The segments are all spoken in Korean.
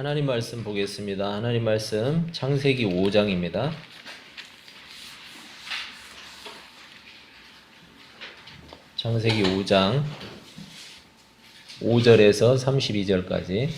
하나님 말씀 보겠습니다. 하나님 말씀 창세기 5장입니다. 창세기 5장 5절에서 32절까지.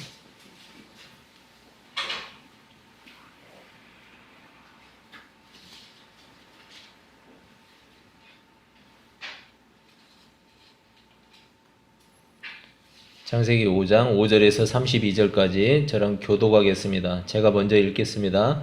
창세기 5장 5절에서 32절까지 저랑 교독하겠습니다. 제가 먼저 읽겠습니다.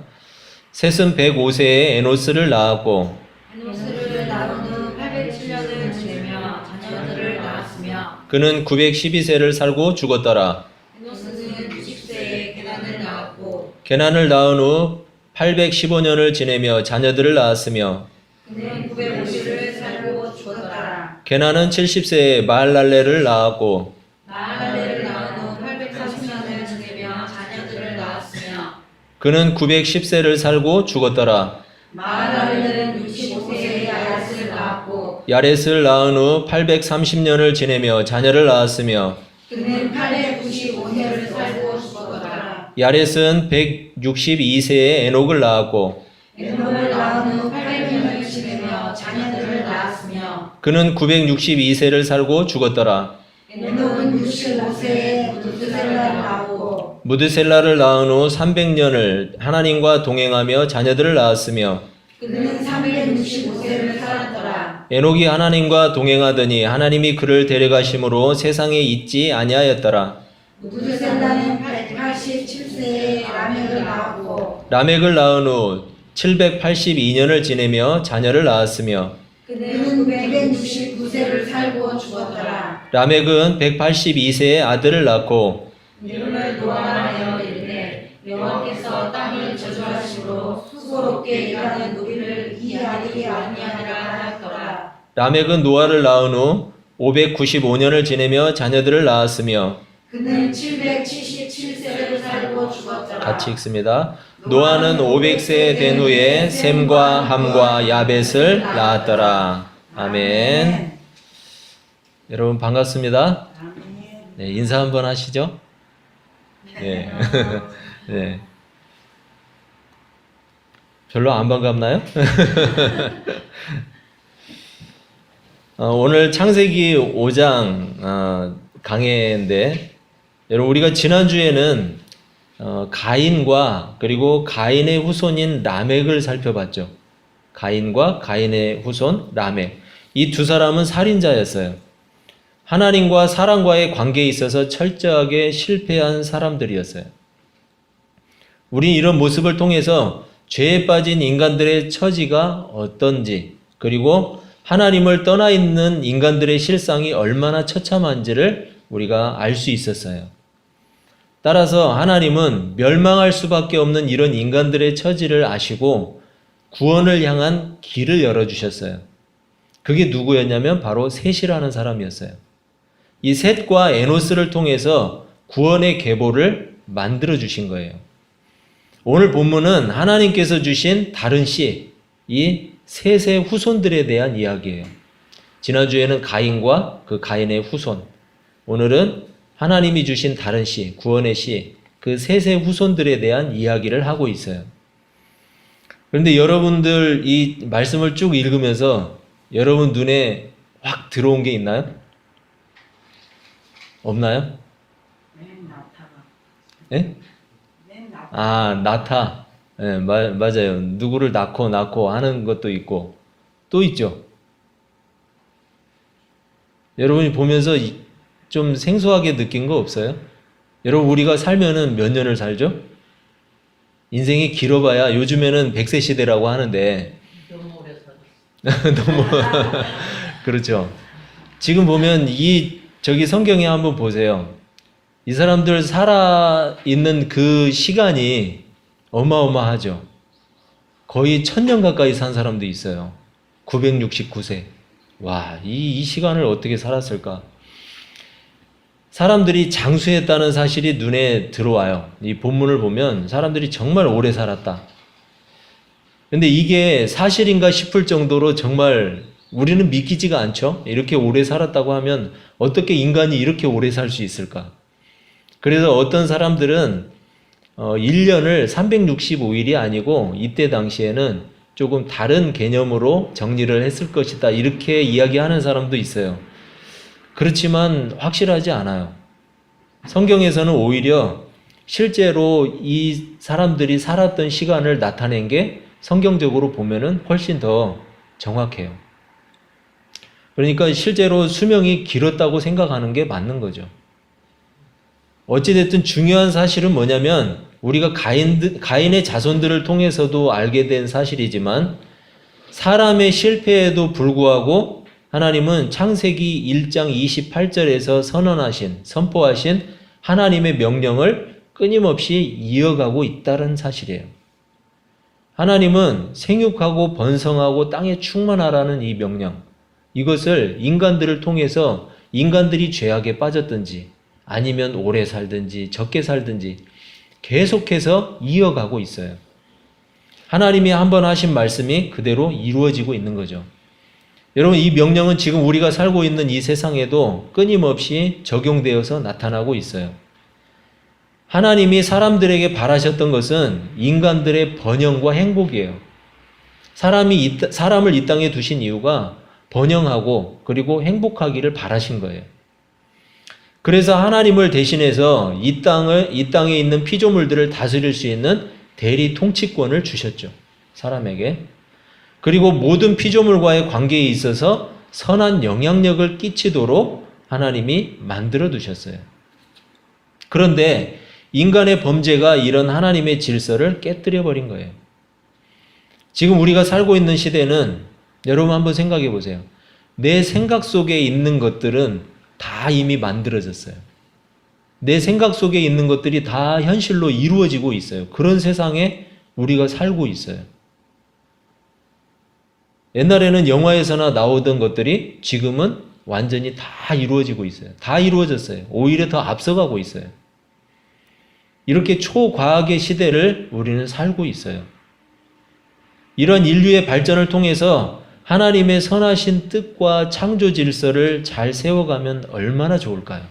셋은 105세에 에노스를 낳았고 에노스를 낳은 후 807년을 지내며 자녀들을 낳았으며 그는 912세를 살고 죽었더라. 에노스는 60세에 게란을 낳았고 게난을 낳은 후 815년을 지내며 자녀들을 낳았으며 그는 950을 살고 죽었더라. 게난은 70세에 마할랄레를 낳았고 마할랄레를 낳은 후 830년을 지내며 자녀들을 낳았으며 그는 910세를 살고 죽었더라. 마할랄레는 65세에 야렛을 낳았고 야렛을 낳은 후 830년을 지내며 자녀를 낳았으며 그는 895년을 살고 죽었더라. 야렛은 162세에 에녹을 낳았고 에녹을 낳은 후 800년을 지내며 자녀들을 낳았으며 그는 962세를 살고 죽었더라. 에녹은 65세에 무드셀라를 낳았고 무드셀라를 낳은 후 300년을 하나님과 동행하며 자녀들을 낳았으며 그는 365세를 살았더라. 에녹이 하나님과 동행하더니 하나님이 그를 데려가심으로 세상에 있지 아니하였더라. 무드셀라는 887세에 라멕을 낳았고 라멕을 낳은 후 782년을 지내며 자녀를 낳았으며 그는 969세를 살고 죽었더라. 라멕은 182세에 아들을 낳고 이름을 노아하여 이르되 여호와께서 땅을 저주하심으로 수고롭게 일하는 우리를 이 아들이 아니하리라 하였더라. 라멕은 노아를 낳은 후 595년을 지내며 자녀들을 낳았으며 그는 777세를 살고 죽었더라. 같이 읽습니다. 노아는 500세 된 후에 셈과 함과 야벳을 낳았더라. 아멘. 여러분 반갑습니다. 네, 인사 한번 하시죠. 네. 네. 별로 안 반갑나요? 오늘 창세기 5장 강해인데, 여러분 우리가 지난주에는 가인과 그리고 가인의 후손인 라멕을 살펴봤죠. 가인과 가인의 후손 라멕. 이 두 사람은 살인자였어요. 하나님과 사람과의 관계에 있어서 철저하게 실패한 사람들이었어요. 우린 이런 모습을 통해서 죄에 빠진 인간들의 처지가 어떤지, 그리고 하나님을 떠나 있는 인간들의 실상이 얼마나 처참한지를 우리가 알 수 있었어요. 따라서 하나님은 멸망할 수밖에 없는 이런 인간들의 처지를 아시고 구원을 향한 길을 열어주셨어요. 그게 누구였냐면 바로 셋이라는 사람이었어요. 이 셋과 에노스를 통해서 구원의 계보를 만들어 주신 거예요. 오늘 본문은 하나님께서 주신 다른 씨, 이 셋의 후손들에 대한 이야기예요. 지난주에는 가인과 그 가인의 후손, 오늘은 하나님이 주신 다른 씨, 구원의 씨, 그 셋의 후손들에 대한 이야기를 하고 있어요. 그런데 여러분들 이 말씀을 쭉 읽으면서 여러분 눈에 확 들어온 게 있나요? 없나요? 예? 낳다. 예, 맞아요. 누구를 낳고 하는 것도 있고, 또 있죠. 여러분이 보면서 좀 생소하게 느낀 거 없어요? 여러분 우리가 살면은 몇 년을 살죠? 인생이 길어봐야 요즘에는 100세 시대라고 하는데 너무 오래 살았어. 너무 그렇죠. 지금 보면 저기 성경에 한번 보세요. 이 사람들 살아 있는 그 시간이 어마어마하죠. 거의 1000년 가까이 산 사람도 있어요. 969세. 와, 이 시간을 어떻게 살았을까? 사람들이 장수했다는 사실이 눈에 들어와요. 이 본문을 보면 사람들이 정말 오래 살았다. 근데 이게 사실인가 싶을 정도로 정말 우리는 믿기지가 않죠. 이렇게 오래 살았다고 하면 어떻게 인간이 이렇게 오래 살 수 있을까? 그래서 어떤 사람들은 1년을 365일이 아니고 이때 당시에는 조금 다른 개념으로 정리를 했을 것이다. 이렇게 이야기하는 사람도 있어요. 그렇지만 확실하지 않아요. 성경에서는 오히려 실제로 이 사람들이 살았던 시간을 나타낸 게 성경적으로 보면은 훨씬 더 정확해요. 그러니까 실제로 수명이 길었다고 생각하는 게 맞는 거죠. 어찌됐든 중요한 사실은 뭐냐면 우리가 가인의 자손들을 통해서도 알게 된 사실이지만 사람의 실패에도 불구하고 하나님은 창세기 1장 28절에서 선포하신 하나님의 명령을 끊임없이 이어가고 있다는 사실이에요. 하나님은 생육하고 번성하고 땅에 충만하라는 이 명령, 이것을 인간들을 통해서 인간들이 죄악에 빠졌든지 아니면 오래 살든지 적게 살든지 계속해서 이어가고 있어요. 하나님이 한번 하신 말씀이 그대로 이루어지고 있는 거죠. 여러분, 이 명령은 지금 우리가 살고 있는 이 세상에도 끊임없이 적용되어서 나타나고 있어요. 하나님이 사람들에게 바라셨던 것은 인간들의 번영과 행복이에요. 사람을 이 땅에 두신 이유가 번영하고 그리고 행복하기를 바라신 거예요. 그래서 하나님을 대신해서 이 땅에 있는 피조물들을 다스릴 수 있는 대리 통치권을 주셨죠. 사람에게. 그리고 모든 피조물과의 관계에 있어서 선한 영향력을 끼치도록 하나님이 만들어 두셨어요. 그런데 인간의 범죄가 이런 하나님의 질서를 깨뜨려 버린 거예요. 지금 우리가 살고 있는 시대는 여러분 한번 생각해 보세요. 내 생각 속에 있는 것들은 다 이미 만들어졌어요. 내 생각 속에 있는 것들이 다 현실로 이루어지고 있어요. 그런 세상에 우리가 살고 있어요. 옛날에는 영화에서나 나오던 것들이 지금은 완전히 다 이루어지고 있어요. 다 이루어졌어요. 오히려 더 앞서가고 있어요. 이렇게 초과학의 시대를 우리는 살고 있어요. 이런 인류의 발전을 통해서 하나님의 선하신 뜻과 창조 질서를 잘 세워가면 얼마나 좋을까요?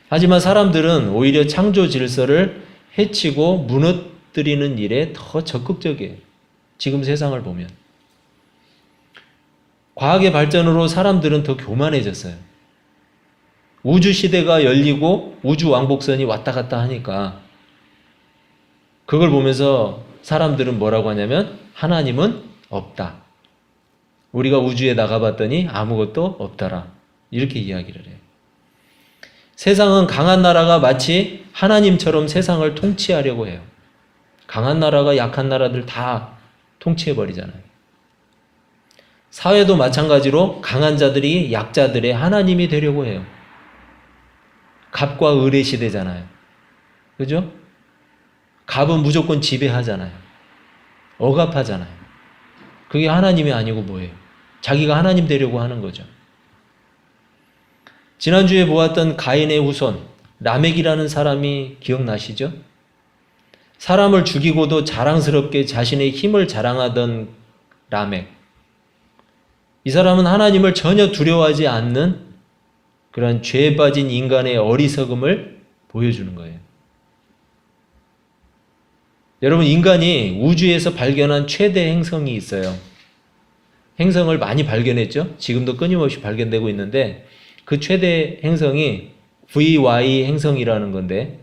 하지만 사람들은 오히려 창조 질서를 해치고 무너뜨리는 일에 더 적극적이에요. 지금 세상을 보면. 과학의 발전으로 사람들은 더 교만해졌어요. 우주 시대가 열리고 우주 왕복선이 왔다 갔다 하니까 그걸 보면서 사람들은 뭐라고 하냐면 하나님은 없다. 우리가 우주에 나가봤더니 아무것도 없더라. 이렇게 이야기를 해요. 세상은 강한 나라가 마치 하나님처럼 세상을 통치하려고 해요. 강한 나라가 약한 나라들 다 통치해버리잖아요. 사회도 마찬가지로 강한 자들이 약자들의 하나님이 되려고 해요. 갑과 을의 시대잖아요. 그죠? 갑은 무조건 지배하잖아요. 억압하잖아요. 그게 하나님이 아니고 뭐예요? 자기가 하나님 되려고 하는 거죠. 지난주에 보았던 가인의 후손 라멕이라는 사람이 기억나시죠? 사람을 죽이고도 자랑스럽게 자신의 힘을 자랑하던 라멕. 이 사람은 하나님을 전혀 두려워하지 않는 그런 죄에 빠진 인간의 어리석음을 보여주는 거예요. 여러분, 인간이 우주에서 발견한 최대 행성이 있어요. 행성을 많이 발견했죠? 지금도 끊임없이 발견되고 있는데 그 최대 행성이 VY 행성이라는 건데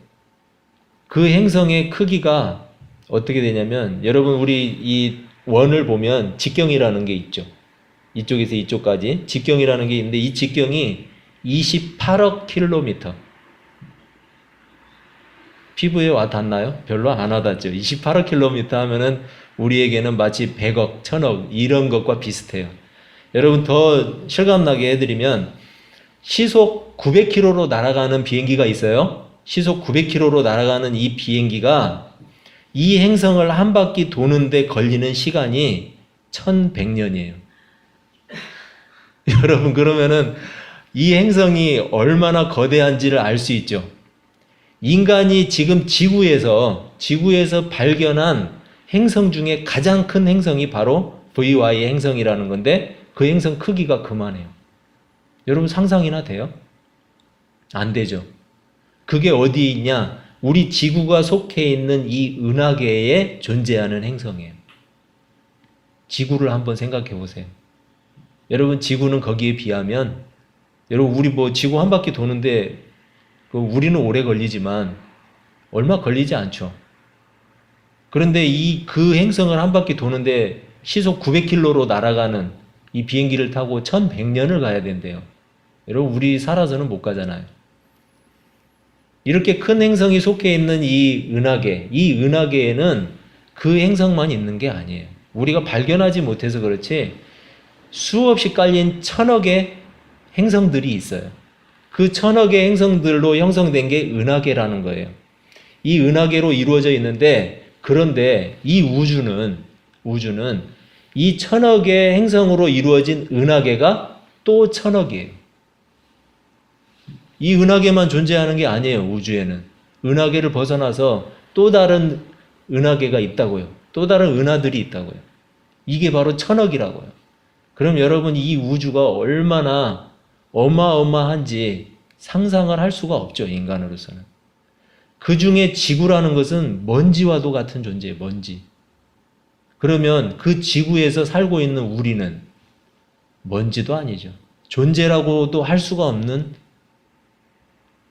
그 행성의 크기가 어떻게 되냐면 여러분 우리 이 원을 보면 직경이라는 게 있죠. 이쪽에서 이쪽까지 직경이라는 게 있는데 이 직경이 28억 킬로미터. 피부에 와 닿나요? 별로 안 와닿죠. 28억 킬로미터 하면은 우리에게는 마치 100억, 1000억 이런 것과 비슷해요. 여러분 더 실감나게 해드리면 시속 900km로 날아가는 비행기가 있어요. 시속 900km로 날아가는 이 비행기가 이 행성을 한 바퀴 도는데 걸리는 시간이 1100년이에요. 여러분 그러면은 이 행성이 얼마나 거대한지를 알 수 있죠. 인간이 지금 지구에서 발견한 행성 중에 가장 큰 행성이 바로 VY 행성이라는 건데 그 행성 크기가 그만해요. 여러분 상상이나 돼요? 안 되죠. 그게 어디 있냐? 우리 지구가 속해 있는 이 은하계에 존재하는 행성이에요. 지구를 한번 생각해 보세요. 여러분, 지구는 거기에 비하면, 여러분, 우리 뭐 지구 한 바퀴 도는데 우리는 오래 걸리지만 얼마 걸리지 않죠. 그런데 그 행성을 한 바퀴 도는데 시속 900km로 날아가는 이 비행기를 타고 1100년을 가야 된대요. 여러분, 우리 살아서는 못 가잖아요. 이렇게 큰 행성이 속해 있는 이 은하계에는 그 행성만 있는 게 아니에요. 우리가 발견하지 못해서 그렇지 수없이 깔린 천억의 행성들이 있어요. 그 1000억의 행성들로 형성된 게 은하계라는 거예요. 이 은하계로 이루어져 있는데, 그런데 이 우주는 이 1000억의 행성으로 이루어진 은하계가 또 1000억이에요. 이 은하계만 존재하는 게 아니에요. 우주에는 은하계를 벗어나서 또 다른 은하계가 있다고요. 또 다른 은하들이 있다고요. 이게 바로 1000억이라고요. 그럼 여러분, 이 우주가 얼마나 어마어마한지 상상을 할 수가 없죠, 인간으로서는. 그 중에 지구라는 것은 먼지와도 같은 존재예요, 먼지. 그러면 그 지구에서 살고 있는 우리는 먼지도 아니죠. 존재라고도 할 수가 없는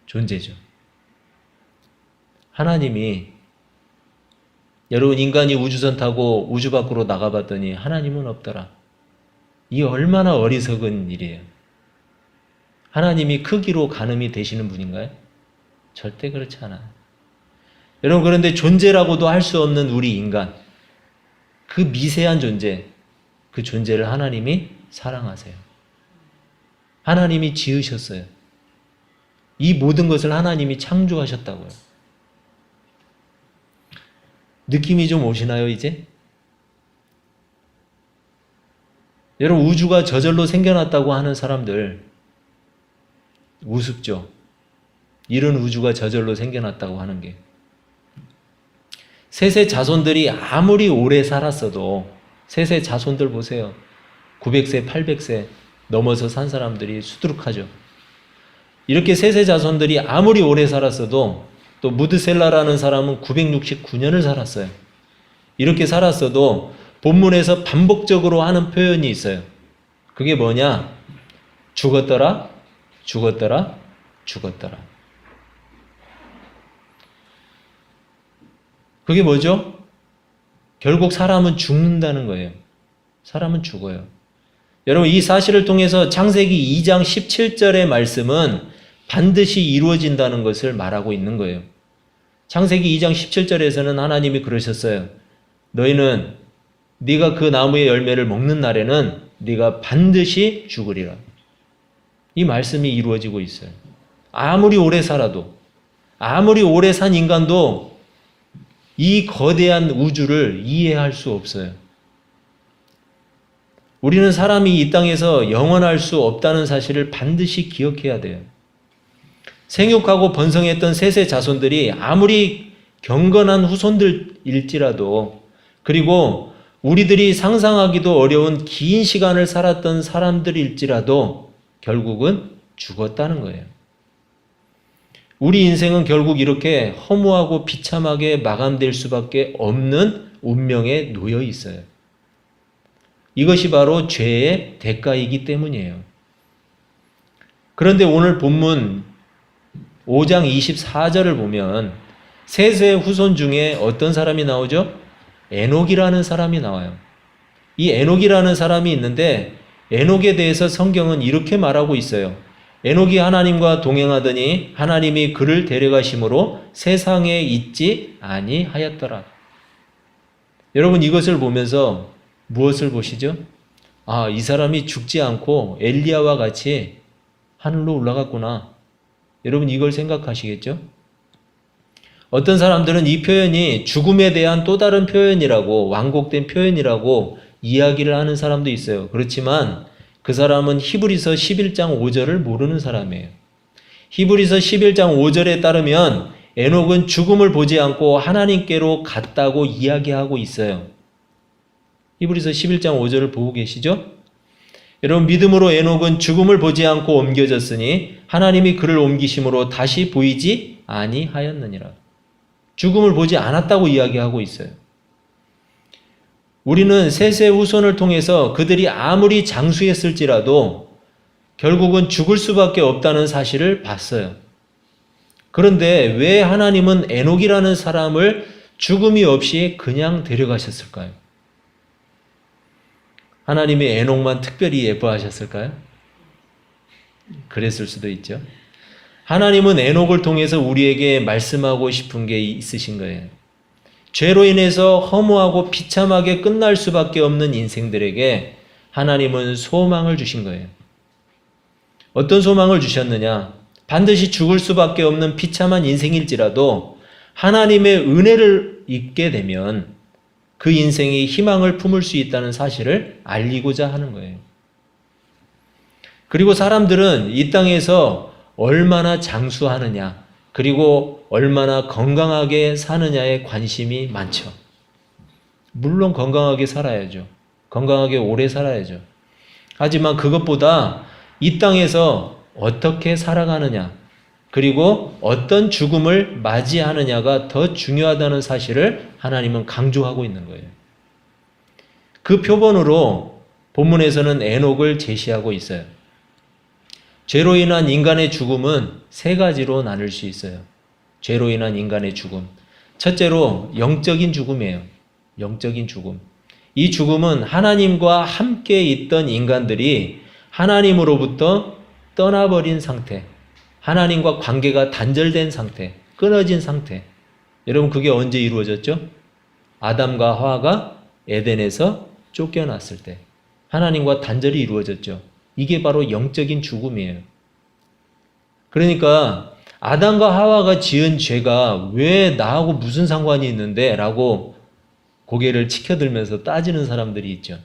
존재죠. 하나님이, 여러분, 인간이 우주선 타고 우주 밖으로 나가봤더니 하나님은 없더라. 이 얼마나 어리석은 일이에요. 하나님이 크기로 가늠이 되시는 분인가요? 절대 그렇지 않아요. 여러분, 그런데 존재라고도 할 수 없는 우리 인간, 그 미세한 존재, 그 존재를 하나님이 사랑하세요. 하나님이 지으셨어요. 이 모든 것을 하나님이 창조하셨다고요. 느낌이 좀 오시나요, 이제? 여러분, 우주가 저절로 생겨났다고 하는 사람들 우습죠? 이런 우주가 저절로 생겨났다고 하는 게. 셋의 자손들이 아무리 오래 살았어도, 셋의 자손들 보세요. 900세, 800세 넘어서 산 사람들이 수두룩하죠. 이렇게 셋의 자손들이 아무리 오래 살았어도, 또 무드셀라라는 사람은 969년을 살았어요. 이렇게 살았어도 본문에서 반복적으로 하는 표현이 있어요. 그게 뭐냐? 죽었더라, 죽었더라, 죽었더라. 그게 뭐죠? 결국 사람은 죽는다는 거예요. 사람은 죽어요. 여러분, 이 사실을 통해서 창세기 2장 17절의 말씀은 반드시 이루어진다는 것을 말하고 있는 거예요. 창세기 2장 17절에서는 하나님이 그러셨어요. 너희는 네가 그 나무의 열매를 먹는 날에는 네가 반드시 죽으리라. 이 말씀이 이루어지고 있어요. 아무리 오래 살아도, 아무리 오래 산 인간도 이 거대한 우주를 이해할 수 없어요. 우리는 사람이 이 땅에서 영원할 수 없다는 사실을 반드시 기억해야 돼요. 생육하고 번성했던 셋의 자손들이 아무리 경건한 후손들일지라도, 그리고 우리들이 상상하기도 어려운 긴 시간을 살았던 사람들일지라도 결국은 죽었다는 거예요. 우리 인생은 결국 이렇게 허무하고 비참하게 마감될 수밖에 없는 운명에 놓여 있어요. 이것이 바로 죄의 대가이기 때문이에요. 그런데 오늘 본문 5장 24절을 보면 셋의 후손 중에 어떤 사람이 나오죠? 에녹이라는 사람이 나와요. 이 에녹이라는 사람이 있는데, 에녹에 대해서 성경은 이렇게 말하고 있어요. 에녹이 하나님과 동행하더니 하나님이 그를 데려가심으로 세상에 있지 아니하였더라. 여러분, 이것을 보면서 무엇을 보시죠? 아, 이 사람이 죽지 않고 엘리야와 같이 하늘로 올라갔구나. 여러분, 이걸 생각하시겠죠? 어떤 사람들은 이 표현이 죽음에 대한 또 다른 표현이라고, 완곡된 표현이라고 이야기를 하는 사람도 있어요. 그렇지만 그 사람은 히브리서 11장 5절을 모르는 사람이에요. 히브리서 11장 5절에 따르면 에녹은 죽음을 보지 않고 하나님께로 갔다고 이야기하고 있어요. 히브리서 11장 5절을 보고 계시죠? 여러분, 믿음으로 에녹은 죽음을 보지 않고 옮겨졌으니 하나님이 그를 옮기심으로 다시 보이지 아니하였느니라. 죽음을 보지 않았다고 이야기하고 있어요. 우리는 셋의 후손을 통해서 그들이 아무리 장수했을지라도 결국은 죽을 수밖에 없다는 사실을 봤어요. 그런데 왜 하나님은 에녹이라는 사람을 죽음이 없이 그냥 데려가셨을까요? 하나님이 에녹만 특별히 예뻐하셨을까요? 그랬을 수도 있죠. 하나님은 에녹을 통해서 우리에게 말씀하고 싶은 게 있으신 거예요. 죄로 인해서 허무하고 비참하게 끝날 수밖에 없는 인생들에게 하나님은 소망을 주신 거예요. 어떤 소망을 주셨느냐? 반드시 죽을 수밖에 없는 비참한 인생일지라도 하나님의 은혜를 입게 되면 그 인생이 희망을 품을 수 있다는 사실을 알리고자 하는 거예요. 그리고 사람들은 이 땅에서 얼마나 장수하느냐, 그리고 얼마나 건강하게 사느냐에 관심이 많죠. 물론 건강하게 살아야죠. 건강하게 오래 살아야죠. 하지만 그것보다 이 땅에서 어떻게 살아가느냐, 그리고 어떤 죽음을 맞이하느냐가 더 중요하다는 사실을 하나님은 강조하고 있는 거예요. 그 표본으로 본문에서는 에녹을 제시하고 있어요. 죄로 인한 인간의 죽음은 세 가지로 나눌 수 있어요. 죄로 인한 인간의 죽음. 첫째로 영적인 죽음이에요. 영적인 죽음. 이 죽음은 하나님과 함께 있던 인간들이 하나님으로부터 떠나버린 상태, 하나님과 관계가 단절된 상태, 끊어진 상태. 여러분, 그게 언제 이루어졌죠? 아담과 하와가 에덴에서 쫓겨났을 때 하나님과 단절이 이루어졌죠. 이게 바로 영적인 죽음이에요. 그러니까 아담과 하와가 지은 죄가 왜 나하고 무슨 상관이 있는데? 라고 고개를 치켜들면서 따지는 사람들이 있죠.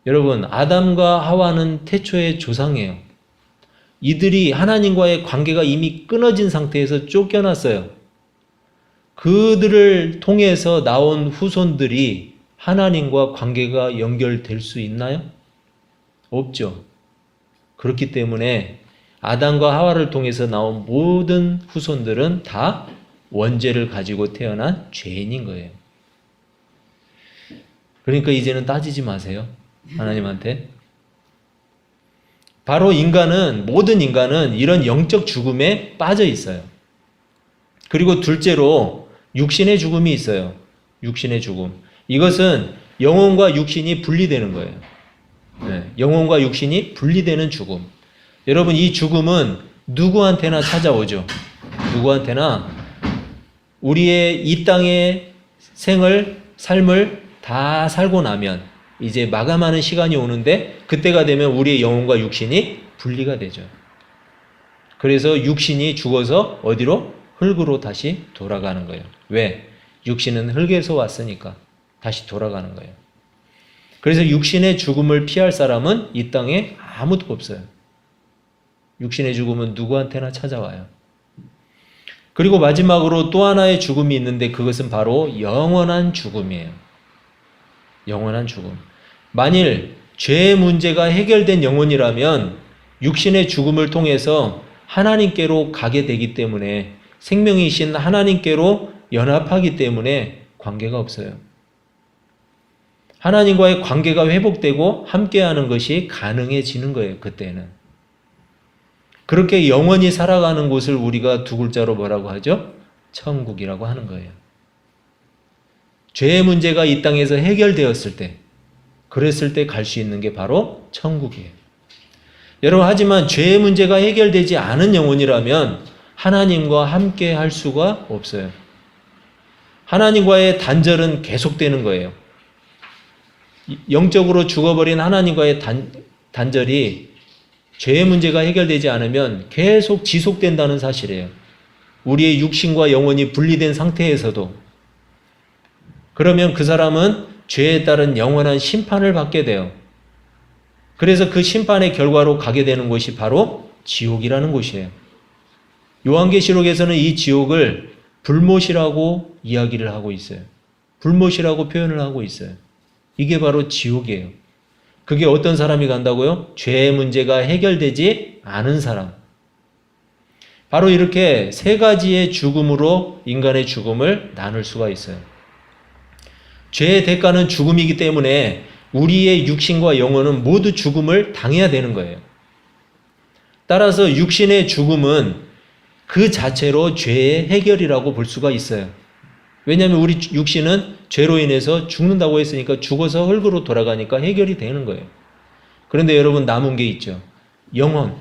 여러분, 아담과 하와는 태초의 조상이에요. 이들이 하나님과의 관계가 이미 끊어진 상태에서 쫓겨났어요. 그들을 통해서 나온 후손들이 하나님과 관계가 연결될 수 있나요? 없죠. 그렇기 때문에 아담과 하와를 통해서 나온 모든 후손들은 다 원죄를 가지고 태어난 죄인인 거예요. 그러니까 이제는 따지지 마세요. 하나님한테. 바로 모든 인간은 이런 영적 죽음에 빠져 있어요. 그리고 둘째로 육신의 죽음이 있어요. 육신의 죽음. 이것은 영혼과 육신이 분리되는 거예요. 네, 영혼과 육신이 분리되는 죽음. 여러분, 이 죽음은 누구한테나 찾아오죠. 누구한테나 우리의 이 땅의 삶을 다 살고 나면 이제 마감하는 시간이 오는데 그때가 되면 우리의 영혼과 육신이 분리가 되죠. 그래서 육신이 죽어서 어디로? 흙으로 다시 돌아가는 거예요. 왜? 육신은 흙에서 왔으니까 다시 돌아가는 거예요. 그래서 육신의 죽음을 피할 사람은 이 땅에 아무도 없어요. 육신의 죽음은 누구한테나 찾아와요. 그리고 마지막으로 또 하나의 죽음이 있는데 그것은 바로 영원한 죽음이에요. 영원한 죽음. 만일 죄의 문제가 해결된 영혼이라면 육신의 죽음을 통해서 하나님께로 가게 되기 때문에, 생명이신 하나님께로 연합하기 때문에 관계가 없어요. 하나님과의 관계가 회복되고 함께하는 것이 가능해지는 거예요. 그때는. 그렇게 영원히 살아가는 곳을 우리가 두 글자로 뭐라고 하죠? 천국이라고 하는 거예요. 죄의 문제가 이 땅에서 해결되었을 때, 그랬을 때 갈 수 있는 게 바로 천국이에요. 여러분, 하지만 죄의 문제가 해결되지 않은 영혼이라면 하나님과 함께 할 수가 없어요. 하나님과의 단절은 계속되는 거예요. 영적으로 죽어버린 하나님과의 단절이 죄의 문제가 해결되지 않으면 계속 지속된다는 사실이에요. 우리의 육신과 영혼이 분리된 상태에서도. 그러면 그 사람은 죄에 따른 영원한 심판을 받게 돼요. 그래서 그 심판의 결과로 가게 되는 곳이 바로 지옥이라는 곳이에요. 요한계시록에서는 이 지옥을 불못이라고 이야기를 하고 있어요. 불못이라고 표현을 하고 있어요. 이게 바로 지옥이에요. 그게 어떤 사람이 간다고요? 죄의 문제가 해결되지 않은 사람. 바로 이렇게 세 가지의 죽음으로 인간의 죽음을 나눌 수가 있어요. 죄의 대가는 죽음이기 때문에 우리의 육신과 영혼은 모두 죽음을 당해야 되는 거예요. 따라서 육신의 죽음은 그 자체로 죄의 해결이라고 볼 수가 있어요. 왜냐하면 우리 육신은 죄로 인해서 죽는다고 했으니까 죽어서 흙으로 돌아가니까 해결이 되는 거예요. 그런데 여러분 남은 게 있죠. 영혼.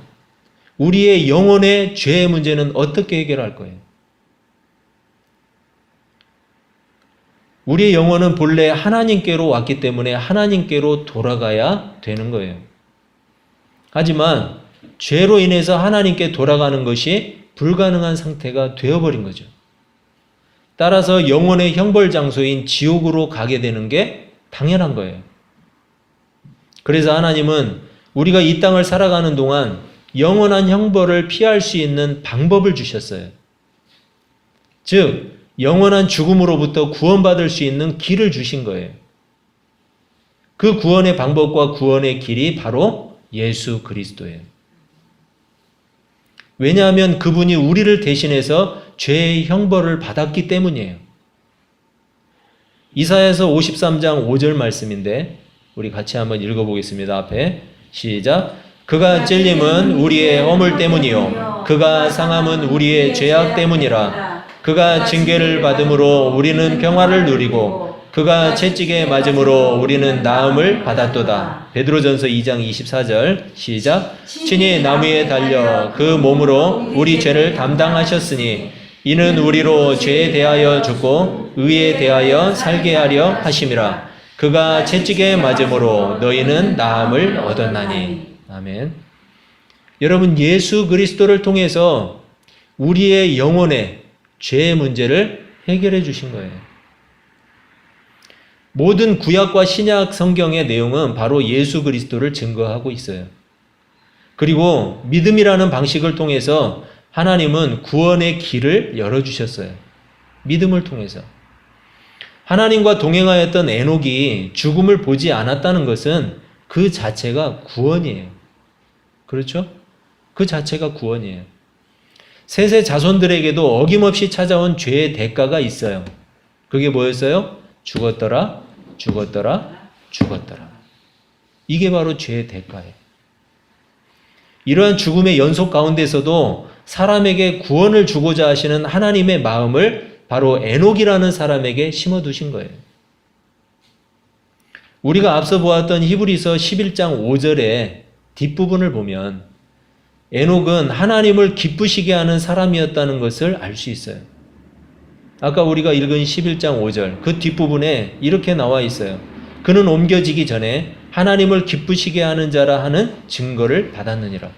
우리의 영혼의 죄의 문제는 어떻게 해결할 거예요? 우리의 영혼은 본래 하나님께로 왔기 때문에 하나님께로 돌아가야 되는 거예요. 하지만 죄로 인해서 하나님께 돌아가는 것이 불가능한 상태가 되어버린 거죠. 따라서 영혼의 형벌 장소인 지옥으로 가게 되는 게 당연한 거예요. 그래서 하나님은 우리가 이 땅을 살아가는 동안 영원한 형벌을 피할 수 있는 방법을 주셨어요. 즉, 영원한 죽음으로부터 구원받을 수 있는 길을 주신 거예요. 그 구원의 방법과 구원의 길이 바로 예수 그리스도예요. 왜냐하면 그분이 우리를 대신해서 죄의 형벌을 받았기 때문이에요. 이사야서 53장 5절 말씀인데 우리 같이 한번 읽어보겠습니다. 앞에 시작. 그가 찔림은 우리의 허물 때문이요 그가 상함은 우리의 죄악 때문이라. 그가 징계를 받음으로 우리는 평화를 누리고 그가 채찍에 맞음으로 우리는 나음을 받았도다. 베드로전서 2장 24절 시작. 친히 나무에 달려 그 몸으로 우리 죄를 담당하셨으니 이는 우리로 죄에 대하여 죽고 의에 대하여 살게 하려 하심이라. 그가 채찍에 맞음으로 너희는 나음을 얻었나니. 아멘. 여러분, 예수 그리스도를 통해서 우리의 영혼의 죄의 문제를 해결해 주신 거예요. 모든 구약과 신약 성경의 내용은 바로 예수 그리스도를 증거하고 있어요. 그리고 믿음이라는 방식을 통해서 하나님은 구원의 길을 열어주셨어요. 믿음을 통해서. 하나님과 동행하였던 에녹이 죽음을 보지 않았다는 것은 그 자체가 구원이에요. 그렇죠? 그 자체가 구원이에요. 셋의 자손들에게도 어김없이 찾아온 죄의 대가가 있어요. 그게 뭐였어요? 죽었더라, 죽었더라, 죽었더라. 이게 바로 죄의 대가예요. 이러한 죽음의 연속 가운데서도 사람에게 구원을 주고자 하시는 하나님의 마음을 바로 에녹이라는 사람에게 심어두신 거예요. 우리가 앞서 보았던 히브리서 11장 5절의 뒷부분을 보면 에녹은 하나님을 기쁘시게 하는 사람이었다는 것을 알 수 있어요. 아까 우리가 읽은 11장 5절 그 뒷부분에 이렇게 나와 있어요. 그는 옮겨지기 전에 하나님을 기쁘시게 하는 자라 하는 증거를 받았느니라.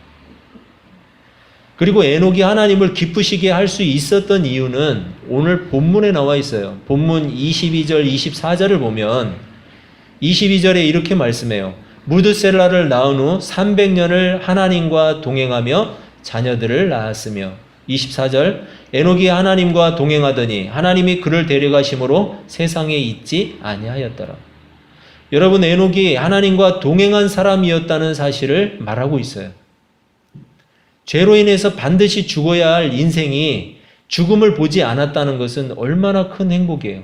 그리고 에녹이 하나님을 기쁘시게 할 수 있었던 이유는 오늘 본문에 나와 있어요. 본문 22절, 24절을 보면 22절에 이렇게 말씀해요. 무드셀라를 낳은 후 300년을 하나님과 동행하며 자녀들을 낳았으며 24절 에녹이 하나님과 동행하더니 하나님이 그를 데려가심으로 세상에 있지 아니하였더라. 여러분, 에녹이 하나님과 동행한 사람이었다는 사실을 말하고 있어요. 죄로 인해서 반드시 죽어야 할 인생이 죽음을 보지 않았다는 것은 얼마나 큰 행복이에요.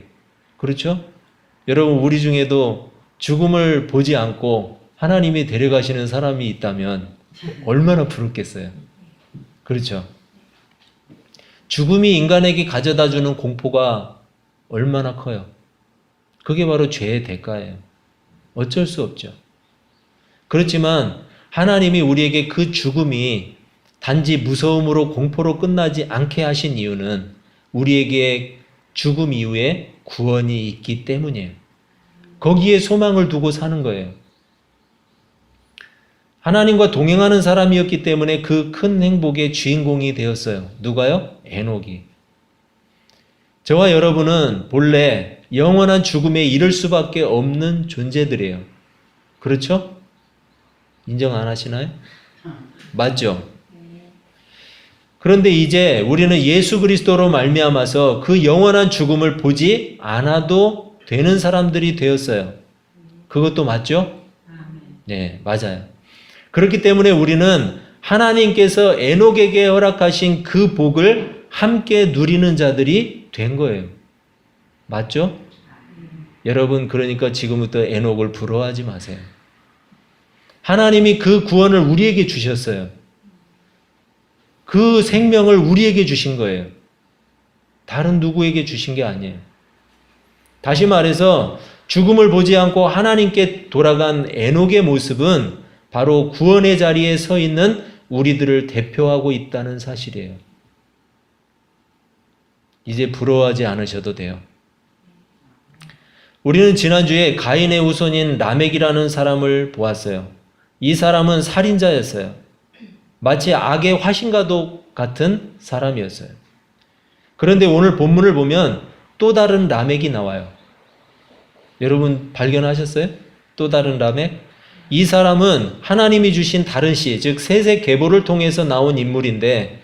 그렇죠? 여러분, 우리 중에도 죽음을 보지 않고 하나님이 데려가시는 사람이 있다면 얼마나 부럽겠어요. 그렇죠? 죽음이 인간에게 가져다주는 공포가 얼마나 커요. 그게 바로 죄의 대가예요. 어쩔 수 없죠. 그렇지만 하나님이 우리에게 그 죽음이 단지 무서움으로 공포로 끝나지 않게 하신 이유는 우리에게 죽음 이후에 구원이 있기 때문이에요. 거기에 소망을 두고 사는 거예요. 하나님과 동행하는 사람이었기 때문에 그 큰 행복의 주인공이 되었어요. 누가요? 에녹이. 저와 여러분은 본래 영원한 죽음에 이를 수밖에 없는 존재들이에요. 그렇죠? 인정 안 하시나요? 맞죠? 그런데 이제 우리는 예수 그리스도로 말미암아서 그 영원한 죽음을 보지 않아도 되는 사람들이 되었어요. 그것도 맞죠? 네, 맞아요. 그렇기 때문에 우리는 하나님께서 에녹에게 허락하신 그 복을 함께 누리는 자들이 된 거예요. 맞죠? 여러분, 그러니까 지금부터 에녹을 부러워하지 마세요. 하나님이 그 구원을 우리에게 주셨어요. 그 생명을 우리에게 주신 거예요. 다른 누구에게 주신 게 아니에요. 다시 말해서 죽음을 보지 않고 하나님께 돌아간 에녹의 모습은 바로 구원의 자리에 서 있는 우리들을 대표하고 있다는 사실이에요. 이제 부러워하지 않으셔도 돼요. 우리는 지난주에 가인의 후손인 라멕이라는 사람을 보았어요. 이 사람은 살인자였어요. 마치 악의 화신과도 같은 사람이었어요. 그런데 오늘 본문을 보면 또 다른 라멕이 나와요. 여러분 발견하셨어요? 또 다른 라멕? 이 사람은 하나님이 주신 다른 씨, 즉 셋의 계보를 통해서 나온 인물인데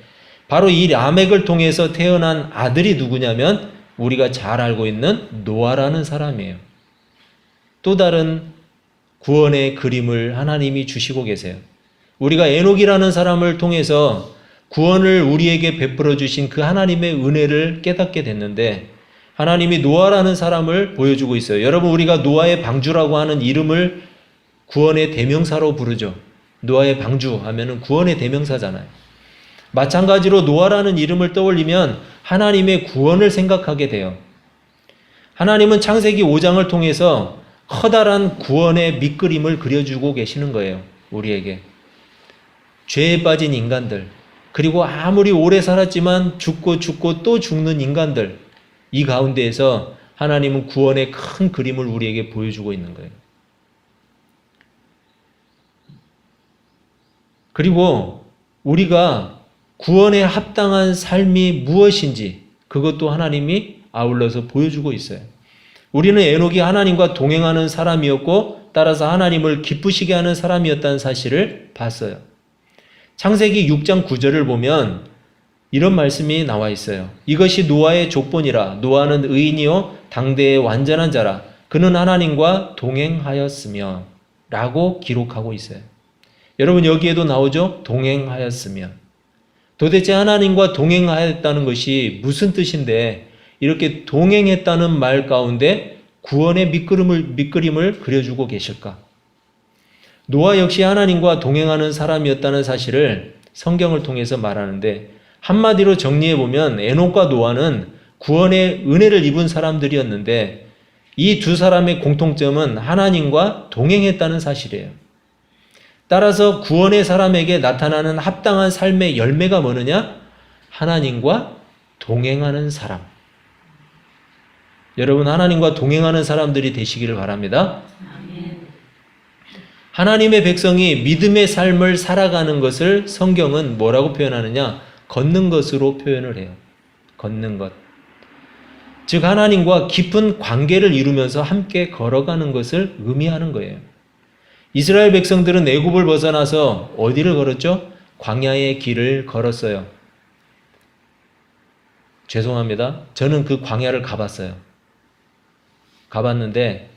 바로 이 라멕을 통해서 태어난 아들이 누구냐면 우리가 잘 알고 있는 노아라는 사람이에요. 또 다른 구원의 그림을 하나님이 주시고 계세요. 우리가 에녹이라는 사람을 통해서 구원을 우리에게 베풀어 주신 그 하나님의 은혜를 깨닫게 됐는데 하나님이 노아라는 사람을 보여주고 있어요. 여러분, 우리가 노아의 방주라고 하는 이름을 구원의 대명사로 부르죠. 노아의 방주 하면은 구원의 대명사잖아요. 마찬가지로 노아라는 이름을 떠올리면 하나님의 구원을 생각하게 돼요. 하나님은 창세기 5장을 통해서 커다란 구원의 밑그림을 그려주고 계시는 거예요. 우리에게. 죄에 빠진 인간들, 그리고 아무리 오래 살았지만 죽고 또 죽는 인간들, 이 가운데에서 하나님은 구원의 큰 그림을 우리에게 보여주고 있는 거예요. 그리고 우리가 구원에 합당한 삶이 무엇인지 그것도 하나님이 아울러서 보여주고 있어요. 우리는 에녹이 하나님과 동행하는 사람이었고 따라서 하나님을 기쁘시게 하는 사람이었다는 사실을 봤어요. 창세기 6장 9절을 보면 이런 말씀이 나와 있어요. 이것이 노아의 족본이라. 노아는 의인이요 당대의 완전한 자라. 그는 하나님과 동행하였으며 라고 기록하고 있어요. 여러분, 여기에도 나오죠? 동행하였으며. 도대체 하나님과 동행하였다는 것이 무슨 뜻인데 이렇게 동행했다는 말 가운데 구원의 밑그림을 그려주고 계실까? 노아 역시 하나님과 동행하는 사람이었다는 사실을 성경을 통해서 말하는데 한마디로 정리해보면 에녹과 노아는 구원의 은혜를 입은 사람들이었는데 이 두 사람의 공통점은 하나님과 동행했다는 사실이에요. 따라서 구원의 사람에게 나타나는 합당한 삶의 열매가 뭐느냐? 하나님과 동행하는 사람. 여러분, 하나님과 동행하는 사람들이 되시기를 바랍니다. 하나님의 백성이 믿음의 삶을 살아가는 것을 성경은 뭐라고 표현하느냐? 걷는 것으로 표현을 해요. 걷는 것. 즉 하나님과 깊은 관계를 이루면서 함께 걸어가는 것을 의미하는 거예요. 이스라엘 백성들은 애굽을 벗어나서 어디를 걸었죠? 광야의 길을 걸었어요. 죄송합니다. 저는 그 광야를 가봤어요. 가봤는데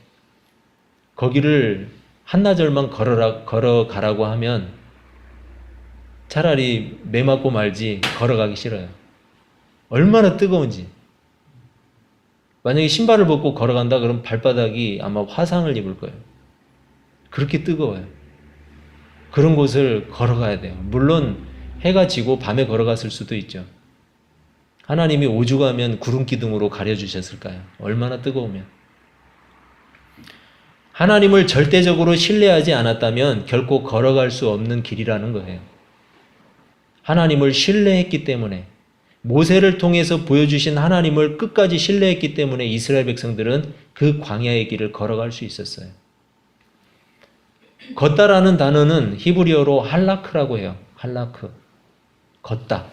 거기를 한나절만 걸어가라고 하면 차라리 매 맞고 말지 걸어가기 싫어요. 얼마나 뜨거운지. 만약에 신발을 벗고 걸어간다 그러면 발바닥이 아마 화상을 입을 거예요. 그렇게 뜨거워요. 그런 곳을 걸어가야 돼요. 물론 해가 지고 밤에 걸어갔을 수도 있죠. 하나님이 오죽하면 구름 기둥으로 가려주셨을까요? 얼마나 뜨거우면. 하나님을 절대적으로 신뢰하지 않았다면 결코 걸어갈 수 없는 길이라는 거예요. 하나님을 신뢰했기 때문에, 모세를 통해서 보여주신 하나님을 끝까지 신뢰했기 때문에 이스라엘 백성들은 그 광야의 길을 걸어갈 수 있었어요. 걷다라는 단어는 히브리어로 할라크라고 해요. 할라크. 걷다.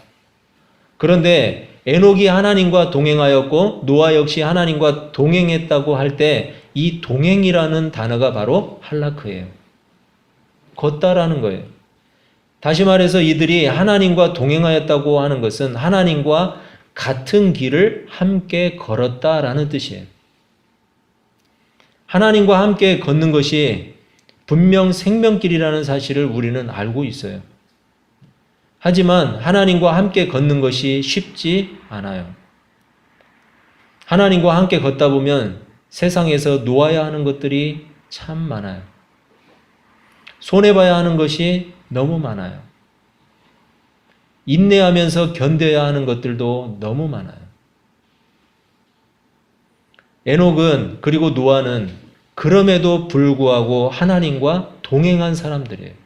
그런데 에녹이 하나님과 동행하였고 노아 역시 하나님과 동행했다고 할 때 이 동행이라는 단어가 바로 할라크예요. 걷다라는 거예요. 다시 말해서 이들이 하나님과 동행하였다고 하는 것은 하나님과 같은 길을 함께 걸었다라는 뜻이에요. 하나님과 함께 걷는 것이 분명 생명길이라는 사실을 우리는 알고 있어요. 하지만 하나님과 함께 걷는 것이 쉽지 않아요. 하나님과 함께 걷다 보면 세상에서 놓아야 하는 것들이 참 많아요. 손해봐야 하는 것이 너무 많아요. 인내하면서 견뎌야 하는 것들도 너무 많아요. 에녹은 그리고 노아는 그럼에도 불구하고 하나님과 동행한 사람들이에요.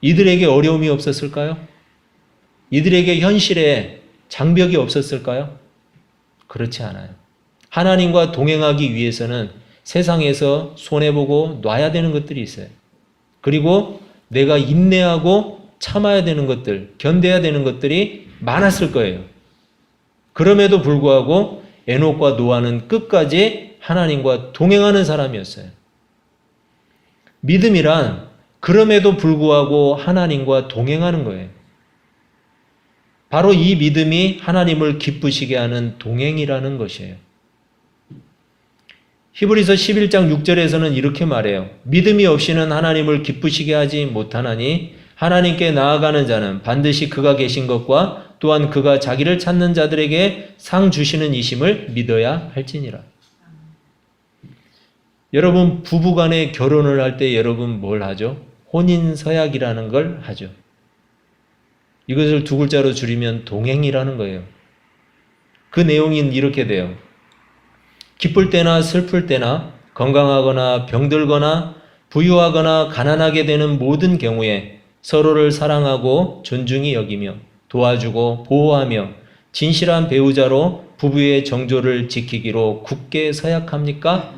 이들에게 어려움이 없었을까요? 이들에게 현실에 장벽이 없었을까요? 그렇지 않아요. 하나님과 동행하기 위해서는 세상에서 손해보고 놔야 되는 것들이 있어요. 그리고 내가 인내하고 참아야 되는 것들, 견뎌야 되는 것들이 많았을 거예요. 그럼에도 불구하고 에녹과 노아는 끝까지 하나님과 동행하는 사람이었어요. 믿음이란 그럼에도 불구하고 하나님과 동행하는 거예요. 바로 이 믿음이 하나님을 기쁘시게 하는 동행이라는 것이에요. 히브리서 11장 6절에서는 이렇게 말해요. 믿음이 없이는 하나님을 기쁘시게 하지 못하나니 하나님께 나아가는 자는 반드시 그가 계신 것과 또한 그가 자기를 찾는 자들에게 상 주시는 이심을 믿어야 할지니라. 여러분, 부부간에 결혼을 할 때 여러분 뭘 하죠? 혼인서약이라는 걸 하죠. 이것을 두 글자로 줄이면 동행이라는 거예요. 그 내용이 이렇게 돼요. 기쁠 때나 슬플 때나 건강하거나 병들거나 부유하거나 가난하게 되는 모든 경우에 서로를 사랑하고 존중히 여기며 도와주고 보호하며 진실한 배우자로 부부의 정조를 지키기로 굳게 서약합니까?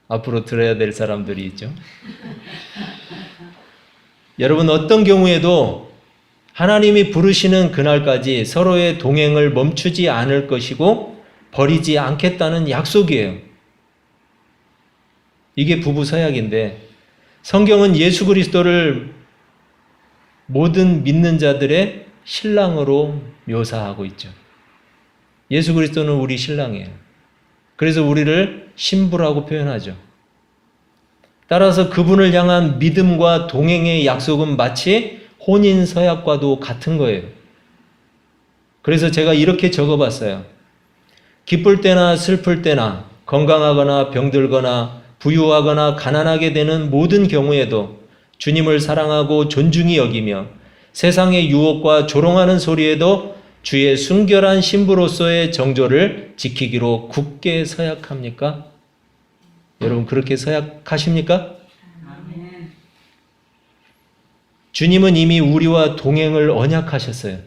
앞으로 들어야 될 사람들이 있죠. 여러분, 어떤 경우에도 하나님이 부르시는 그날까지 서로의 동행을 멈추지 않을 것이고 버리지 않겠다는 약속이에요. 이게 부부 서약인데 성경은 예수 그리스도를 모든 믿는 자들의 신랑으로 묘사하고 있죠. 예수 그리스도는 우리 신랑이에요. 그래서 우리를 신부라고 표현하죠. 따라서 그분을 향한 믿음과 동행의 약속은 마치 혼인 서약과도 같은 거예요. 그래서 제가 이렇게 적어봤어요. 기쁠 때나 슬플 때나 건강하거나 병들거나 부유하거나 가난하게 되는 모든 경우에도 주님을 사랑하고 존중히 여기며 세상의 유혹과 조롱하는 소리에도 주의 순결한 신부로서의 정조를 지키기로 굳게 서약합니까? 여러분, 그렇게 서약하십니까? 아멘. 주님은 이미 우리와 동행을 언약하셨어요.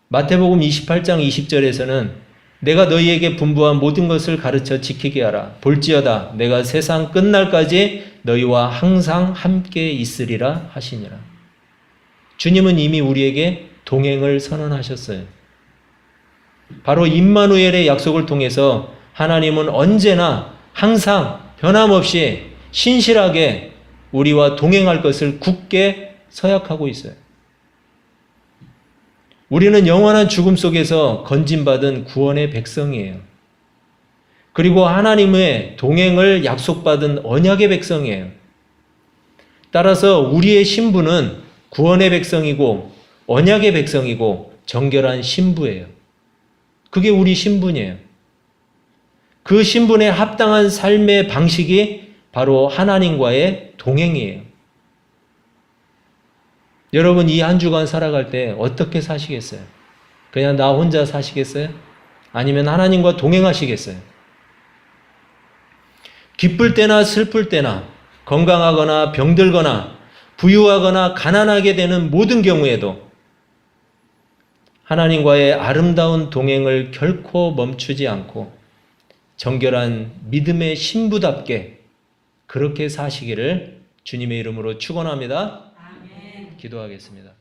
마태복음 28장 20절에서는 내가 너희에게 분부한 모든 것을 가르쳐 지키게 하라. 볼지어다 내가 세상 끝날까지 너희와 항상 함께 있으리라 하시니라. 주님은 이미 우리에게 동행을 선언하셨어요. 바로 임마누엘의 약속을 통해서 하나님은 언제나 항상 변함없이 신실하게 우리와 동행할 것을 굳게 서약하고 있어요. 우리는 영원한 죽음 속에서 건진받은 구원의 백성이에요. 그리고 하나님의 동행을 약속받은 언약의 백성이에요. 따라서 우리의 신부는 구원의 백성이고 언약의 백성이고 정결한 신부예요. 그게 우리 신분이에요. 그 신분에 합당한 삶의 방식이 바로 하나님과의 동행이에요. 여러분, 이 한 주간 살아갈 때 어떻게 사시겠어요? 그냥 나 혼자 사시겠어요? 아니면 하나님과 동행하시겠어요? 기쁠 때나 슬플 때나 건강하거나 병들거나 부유하거나 가난하게 되는 모든 경우에도 하나님과의 아름다운 동행을 결코 멈추지 않고 정결한 믿음의 신부답게 그렇게 사시기를 주님의 이름으로 축원합니다. 아멘. 기도하겠습니다.